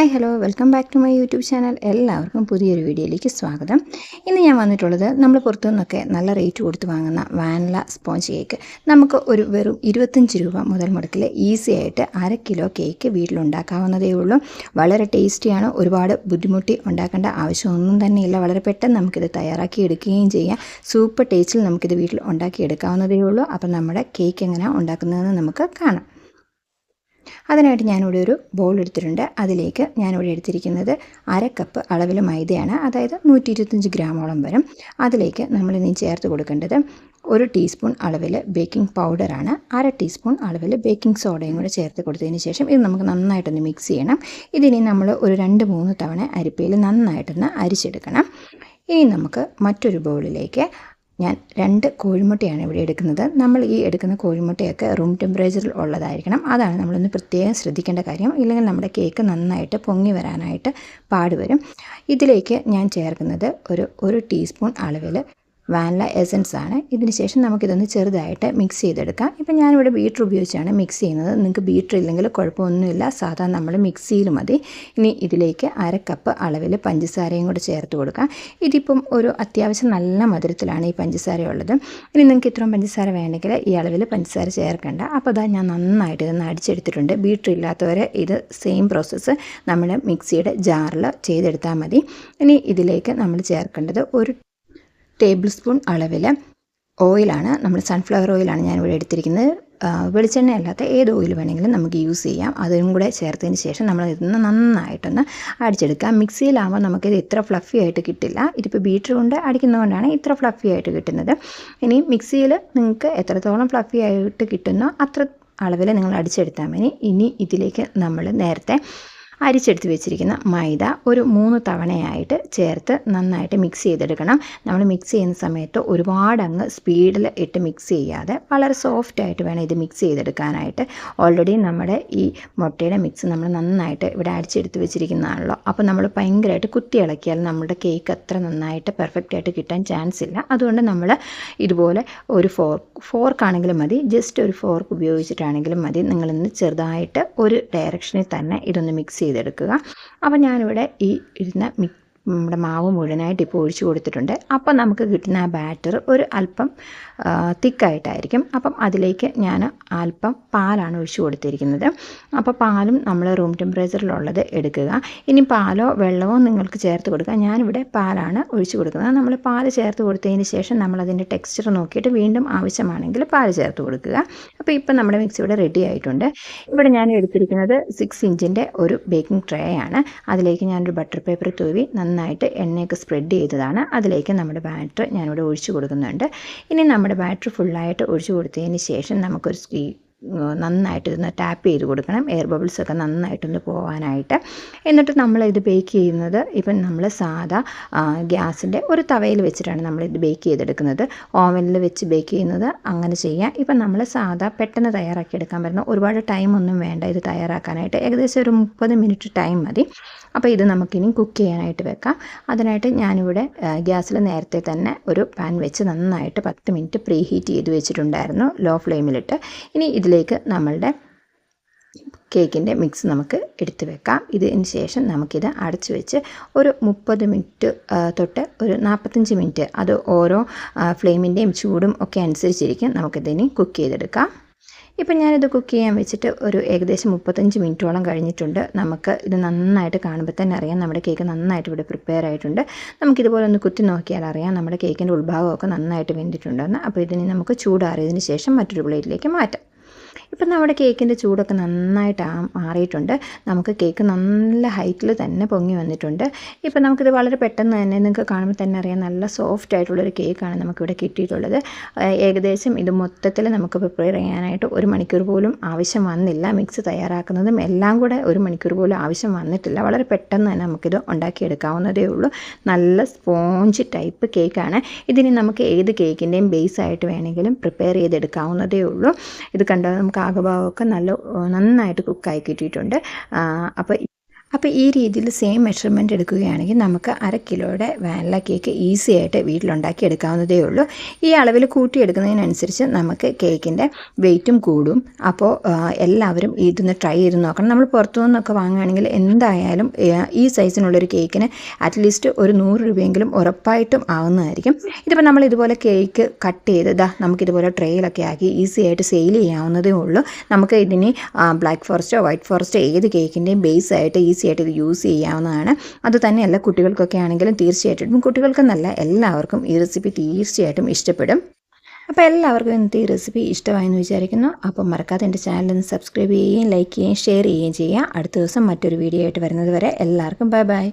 Hi hello welcome back to my YouTube channel. എല്ലാവർക്കും പുതിയൊരു വീഡിയോയിലേക്ക് സ്വാഗതം. ഇന്ന് ഞാൻ വന്നിട്ടുള്ളത് നമ്മൾ പുറത്തു നിന്നൊക്കെ നല്ല റേറ്റ് കൊടുത്ത് വാങ്ങുന്ന വാനില സ്പോഞ്ച് കേക്ക് നമുക്ക് ഒരു വെറും 25 രൂപ മുതൽ മുടക്കിൽ ഈസി ആയിട്ട് 1/2 കിലോ കേക്ക് വീട്ടിലുണ്ടാക്കാവുന്നതേ ഉള്ളൂ. വളരെ ടേസ്റ്റിയാണ്. ഒരുപാട് ബുദ്ധിമുട്ടി ഉണ്ടാക്കേണ്ട ആവശ്യമൊന്നും തന്നെയില്ല. വളരെ പെട്ടെന്ന് നമുക്കിത് തയ്യാറാക്കി എടുക്കുകയും ചെയ്യാം. സൂപ്പർ ടേസ്റ്റിൽ നമുക്കിത് വീട്ടിൽ ഉണ്ടാക്കിയെടുക്കാവുന്നതേ ഉള്ളൂ. അപ്പം നമ്മുടെ കേക്ക് എങ്ങനെയാണ് ഉണ്ടാക്കുന്നതെന്ന് നമുക്ക് കാണാം. അതിനായിട്ട് ഞാനിവിടെ ഒരു ബൗൾ എടുത്തിട്ടുണ്ട്. അതിലേക്ക് ഞാനിവിടെ എടുത്തിരിക്കുന്നത് 1/2 കപ്പ് അളവിൽ മൈദയാണ്, അതായത് 125 ഗ്രാമോളം വരും. അതിലേക്ക് നമ്മളിനി ചേർത്ത് കൊടുക്കേണ്ടത് 1 ടീസ്പൂൺ അളവിൽ ബേക്കിംഗ് പൗഡറാണ്. 1/2 ടീസ്പൂൺ അളവിൽ ബേക്കിംഗ് സോഡയും കൂടെ ചേർത്ത് കൊടുത്തതിന് ശേഷം ഇത് നമുക്ക് നന്നായിട്ടൊന്ന് മിക്സ് ചെയ്യണം. ഇതിനി നമ്മൾ ഒരു 2-3 തവണ അരിപ്പയിൽ നന്നായിട്ടൊന്ന് അരിച്ചെടുക്കണം. ഇനി നമുക്ക് മറ്റൊരു ബൗളിലേക്ക് ഞാൻ 2 കോഴിമുട്ടയാണ് ഇവിടെ എടുക്കുന്നത്. നമ്മൾ ഈ എടുക്കുന്ന കോഴിമുട്ടയൊക്കെ റൂം ടെമ്പറേച്ചറിൽ ഉള്ളതായിരിക്കണം. അതാണ് നമ്മളൊന്ന് പ്രത്യേകം ശ്രദ്ധിക്കേണ്ട കാര്യം. ഇല്ലെങ്കിൽ നമ്മുടെ കേക്ക് നന്നായിട്ട് പൊങ്ങി വരാനായിട്ട് പാടുവരും. ഇതിലേക്ക് ഞാൻ ചേർക്കുന്നത് ഒരു ടീസ്പൂൺ അളവിൽ വാനില എസൻസ് ആണ്. ഇതിന് ശേഷം നമുക്കിതൊന്ന് ചെറുതായിട്ട് മിക്സ് ചെയ്തെടുക്കാം. ഇപ്പം ഞാനിവിടെ ബീറ്റർ ഉപയോഗിച്ചാണ് മിക്സ് ചെയ്യുന്നത്. നിങ്ങൾക്ക് ബീറ്റർ ഇല്ലെങ്കിൽ കുഴപ്പമൊന്നുമില്ല, സാധാരണ നമ്മൾ മിക്സിയിൽ മതി. ഇനി ഇതിലേക്ക് 1/2 കപ്പ് അളവിൽ പഞ്ചസാരയും കൂടെ ചേർത്ത് കൊടുക്കാം. ഇതിപ്പം ഒരു അത്യാവശ്യം നല്ല മധുരത്തിലാണ് ഈ പഞ്ചസാര ഉള്ളത്. ഇനി നിങ്ങൾക്ക് ഇത്രയും പഞ്ചസാര വേണമെങ്കിൽ ഈ അളവിൽ പഞ്ചസാര ചേർക്കേണ്ട. അപ്പോൾ അതാ ഞാൻ നന്നായിട്ട് ഇതൊന്ന് അടിച്ചെടുത്തിട്ടുണ്ട്. ബീറ്റർ ഇല്ലാത്തവരെ ഇത് സെയിം പ്രോസസ്സ് നമ്മൾ മിക്സിയുടെ ജാറിൽ ചെയ്തെടുത്താൽ മതി. ഇനി ഇതിലേക്ക് നമ്മൾ ചേർക്കേണ്ടത് 1 ടേബിൾ സ്പൂൺ അളവിൽ ഓയിലാണ്. നമ്മൾ സൺഫ്ലവർ ഓയിലാണ് ഞാനിവിടെ എടുത്തിരിക്കുന്നത്. വെളിച്ചെണ്ണ അല്ലാത്ത ഏത് ഓയിൽ വേണമെങ്കിലും നമുക്ക് യൂസ് ചെയ്യാം. അതും കൂടെ ചേർത്തതിന് ശേഷം നമ്മൾ ഇതൊന്ന് നന്നായിട്ടൊന്ന് അടിച്ചെടുക്കാം. മിക്സിയിലാകുമ്പോൾ നമുക്കിത് ഇത്ര ഫ്ലഫി ആയിട്ട് കിട്ടില്ല. ഇതിപ്പോൾ ബീറ്റർ കൊണ്ട് അടിക്കുന്നതുകൊണ്ടാണ് ഇത്ര ഫ്ലഫി ആയിട്ട് കിട്ടുന്നത്. ഇനി മിക്സിയിൽ നിങ്ങൾക്ക് എത്രത്തോളം ഫ്ലഫി ആയിട്ട് കിട്ടുന്നോ അത്ര അളവിൽ നിങ്ങൾ അടിച്ചെടുത്താൽ മതി. ഇനി ഇതിലേക്ക് നമ്മൾ നേരത്തെ അരിച്ചെടുത്ത് വെച്ചിരിക്കുന്ന മൈദ ഒരു 3 തവണയായിട്ട് ചേർത്ത് നന്നായിട്ട് മിക്സ് ചെയ്തെടുക്കണം. നമ്മൾ മിക്സ് ചെയ്യുന്ന സമയത്ത് ഒരുപാട് അങ്ങ് സ്പീഡിൽ ഇട്ട് മിക്സ് ചെയ്യാതെ വളരെ സോഫ്റ്റായിട്ട് വേണം ഇത് മിക്സ് ചെയ്തെടുക്കാനായിട്ട്. ഓൾറെഡി നമ്മുടെ ഈ മുട്ടയുടെ മിക്സ് നമ്മൾ നന്നായിട്ട് ഇവിടെ അരിച്ചെടുത്ത് വെച്ചിരിക്കുന്നതാണല്ലോ. അപ്പോൾ നമ്മൾ ഭയങ്കരമായിട്ട് കുത്തി ഇളക്കിയാൽ നമ്മുടെ കേക്ക് അത്ര നന്നായിട്ട് പെർഫെക്റ്റായിട്ട് കിട്ടാൻ ചാൻസ് ഇല്ല. അതുകൊണ്ട് നമ്മൾ ഇതുപോലെ ഒരു ഫോർക്കാണെങ്കിലും മതി, ജസ്റ്റ് ഒരു ഫോർക്ക് ഉപയോഗിച്ചിട്ടാണെങ്കിലും മതി. നിങ്ങളിന്ന് ചെറുതായിട്ട് ഒരു ഡയറക്ഷനിൽ തന്നെ ഇതൊന്ന് മിക്സ് ചെയ്തെടുക്കുക. അപ്പോൾ ഞാനിവിടെ ഈ ഇരുന്ന നമ്മുടെ മാവ് മുഴുവനായിട്ട് ഇപ്പോൾ ഒഴിച്ചു കൊടുത്തിട്ടുണ്ട്. അപ്പം നമുക്ക് കിട്ടുന്ന ആ ബാറ്റർ ഒരു അല്പം തിക്കായിട്ടായിരിക്കും. അപ്പം അതിലേക്ക് ഞാൻ അല്പം പാലാണ് ഒഴിച്ചു കൊടുത്തിരിക്കുന്നത്. അപ്പോൾ പാലും നമ്മൾ റൂം ടെമ്പറേച്ചറിലുള്ളത് എടുക്കുക. ഇനി പാലോ വെള്ളമോ നിങ്ങൾക്ക് ചേർത്ത് കൊടുക്കുക. ഞാനിവിടെ പാലാണ് ഒഴിച്ചു കൊടുക്കുന്നത്. നമ്മൾ പാല് ചേർത്ത് കൊടുത്തതിന് ശേഷം നമ്മളതിൻ്റെ ടെക്സ്ചർ നോക്കിയിട്ട് വീണ്ടും ആവശ്യമാണെങ്കിൽ പാല് ചേർത്ത് കൊടുക്കുക. അപ്പോൾ ഇപ്പം നമ്മുടെ മിക്സി ഇവിടെ റെഡി ആയിട്ടുണ്ട്. ഇവിടെ ഞാൻ എടുത്തിരിക്കുന്നത് 6 ഇഞ്ചിൻ്റെ ഒരു ബേക്കിംഗ് ട്രേ ആണ്. അതിലേക്ക് ഞാനൊരു ബട്ടർ പേപ്പർ തൂവി നന്നായിട്ട് എണ്ണയൊക്കെ സ്പ്രെഡ് ചെയ്തതാണ്. അതിലേക്ക് നമ്മുടെ ബാറ്റർ ഞാനിവിടെ ഒഴിച്ചു കൊടുക്കുന്നുണ്ട്. ഇനി നമ്മുടെ ബാറ്റർ ഫുള്ളായിട്ട് ഒഴിച്ചു കൊടുത്തതിന് ശേഷം നമുക്കൊരു നന്നായിട്ട് ഇതൊന്ന് ടാപ്പ് ചെയ്ത് കൊടുക്കണം, എയർ ബബിൾസൊക്കെ നന്നായിട്ടൊന്ന് പോകാനായിട്ട്. എന്നിട്ട് നമ്മളിത് ബേക്ക് ചെയ്യുന്നത് ഇപ്പം നമ്മൾ സാധാ ഗ്യാസിൻ്റെ ഒരു തവയിൽ വെച്ചിട്ടാണ് നമ്മളിത് ബേക്ക് ചെയ്തെടുക്കുന്നത്. ഓവനിൽ വെച്ച് ബേക്ക് ചെയ്യുന്നത് അങ്ങനെ ചെയ്യാം. ഇപ്പം നമ്മൾ സാധാ പെട്ടെന്ന് തയ്യാറാക്കി എടുക്കാൻ പറ്റുന്ന ഒരുപാട് ടൈമൊന്നും വേണ്ട ഇത് തയ്യാറാക്കാനായിട്ട്. ഏകദേശം ഒരു 30 മിനിറ്റ് ടൈം മതി. അപ്പോൾ ഇത് നമുക്കിനി കുക്ക് ചെയ്യാനായിട്ട് വെക്കാം. അതിനായിട്ട് ഞാനിവിടെ ഗ്യാസിൽ നേരത്തെ തന്നെ ഒരു പാൻ വെച്ച് നന്നായിട്ട് 10 മിനിറ്റ് പ്രീ ഹീറ്റ് ചെയ്ത് വെച്ചിട്ടുണ്ടായിരുന്നു, ലോ ഫ്ലെയിമിലിട്ട്. ഇനി ഇതിലേക്ക് നമ്മളുടെ കേക്കിൻ്റെ മിക്സ് നമുക്ക് എടുത്ത് വെക്കാം. ഇതിന് ശേഷം നമുക്കിത് അടച്ചു വെച്ച് ഒരു 30 മിനിറ്റ് തൊട്ട് ഒരു 45 മിനിറ്റ്, അത് ഓരോ ഫ്ലെയിമിൻ്റെയും ചൂടും ഒക്കെ അനുസരിച്ചിരിക്കും, നമുക്കിതിനി കുക്ക് ചെയ്തെടുക്കാം. ഇപ്പം ഞാനിത് കുക്ക് ചെയ്യാൻ വെച്ചിട്ട് ഒരു ഏകദേശം 35 മിനിറ്റോളം കഴിഞ്ഞിട്ടുണ്ട്. നമുക്ക് ഇത് നന്നായിട്ട് കാണുമ്പോൾ തന്നെ അറിയാം നമ്മുടെ കേക്ക് നന്നായിട്ട് ഇവിടെ പ്രിപ്പയർ ആയിട്ടുണ്ട്. നമുക്കിതുപോലെ ഒന്ന് കുത്തി നോക്കിയാൽ അറിയാം നമ്മുടെ കേക്കിൻ്റെ ഉൾഭാഗമൊക്കെ നന്നായിട്ട് വെന്തിട്ടുണ്ടെന്ന്. അപ്പോൾ ഇതിന് നമുക്ക് ചൂടാറിയതിന് ശേഷം മറ്റൊരു പ്ലേറ്റിലേക്ക് മാറ്റാം. ഇപ്പം നമ്മുടെ കേക്കിൻ്റെ ചൂടൊക്കെ നന്നായിട്ട് മാറിയിട്ടുണ്ട്. നമുക്ക് കേക്ക് നല്ല ഹൈറ്റിൽ തന്നെ പൊങ്ങി വന്നിട്ടുണ്ട്. ഇപ്പം നമുക്കിത് വളരെ പെട്ടെന്ന് തന്നെ നിങ്ങൾക്ക് കാണുമ്പോൾ തന്നെ അറിയാം നല്ല സോഫ്റ്റ് ആയിട്ടുള്ളൊരു കേക്കാണ് നമുക്കിവിടെ കിട്ടിയിട്ടുള്ളത്. ഏകദേശം ഇത് മൊത്തത്തിൽ നമുക്ക് പ്രിപ്പയർ ചെയ്യാനായിട്ട് 1 മണിക്കൂർ പോലും ആവശ്യം വന്നില്ല. മിക്സ് തയ്യാറാക്കുന്നതും എല്ലാം കൂടെ 1 മണിക്കൂർ പോലും ആവശ്യം വന്നിട്ടില്ല. വളരെ പെട്ടെന്ന് തന്നെ നമുക്കിത് ഉണ്ടാക്കിയെടുക്കാവുന്നതേ ഉള്ളൂ. നല്ല സ്പോഞ്ച് ടൈപ്പ് കേക്കാണ്. ഇതിന് നമുക്ക് ഏത് കേക്കിൻ്റെയും ബേസായിട്ട് വേണമെങ്കിലും പ്രിപ്പയർ ചെയ്തെടുക്കാവുന്നതേ ഉള്ളൂ. ഇത് കണ്ടാൽ നമുക്ക് ആകഭാഗമൊക്കെ നന്നായിട്ട് കുക്കായി കിട്ടിയിട്ടുണ്ട്. അപ്പോൾ അപ്പോൾ ഈ രീതിയിൽ സെയിം മെഷർമെൻറ്റ് എടുക്കുകയാണെങ്കിൽ നമുക്ക് 1/2 കിലോയുടെ വാനില കേക്ക് ഈസി ആയിട്ട് വീട്ടിലുണ്ടാക്കി എടുക്കാവുന്നതേ ഉള്ളൂ. ഈ അളവിൽ കൂട്ടിയെടുക്കുന്നതിനനുസരിച്ച് നമുക്ക് കേക്കിൻ്റെ വെയിറ്റും കൂടും. അപ്പോൾ എല്ലാവരും ഇതൊന്ന് ട്രൈ ചെയ്ത് നോക്കണം. നമ്മൾ പുറത്തു നിന്നൊക്കെ വാങ്ങുകയാണെങ്കിൽ എന്തായാലും ഈ സൈസിനുള്ളൊരു കേക്കിന് അറ്റ്ലീസ്റ്റ് ഒരു 100 രൂപയെങ്കിലും ഉറപ്പായിട്ടും ആവുന്നതായിരിക്കും. ഇതിപ്പോൾ നമ്മൾ ഇതുപോലെ കേക്ക് കട്ട് ചെയ്ത് നമുക്കിതുപോലെ ട്രേയിലൊക്കെ ആക്കി ഈസി ആയിട്ട് സെയിൽ ചെയ്യാവുന്നതേ ഉള്ളൂ. നമുക്ക് ഇതിന് ബ്ലാക്ക് ഫോറസ്റ്റോ വൈറ്റ് ഫോറസ്റ്റോ ഏത് കേക്കിൻ്റെയും ബേസ് ആയിട്ട് ഈസി ആയിട്ട് ഇത് യൂസ് ചെയ്യാവുന്നതാണ്. അതുതന്നെയല്ല കുട്ടികൾക്കൊക്കെ ആണെങ്കിലും തീർച്ചയായിട്ടും കുട്ടികൾക്കെന്നല്ല എല്ലാവർക്കും ഈ റെസിപ്പി തീർച്ചയായിട്ടും ഇഷ്ടപ്പെടും. അപ്പോൾ എല്ലാവർക്കും ഇന്നത്തെ ഈ റെസിപ്പി ഇഷ്ടമായെന്ന് വിചാരിക്കുന്നു. അപ്പോൾ മറക്കാതെ എൻ്റെ ചാനൽ സബ്സ്ക്രൈബ് ചെയ്യുകയും ലൈക്ക് ചെയ്യുകയും ഷെയർ ചെയ്യുകയും ചെയ്യുക. അടുത്ത ദിവസം മറ്റൊരു വീഡിയോ ആയിട്ട് വരുന്നത് വരെ എല്ലാവർക്കും ബൈ ബൈ.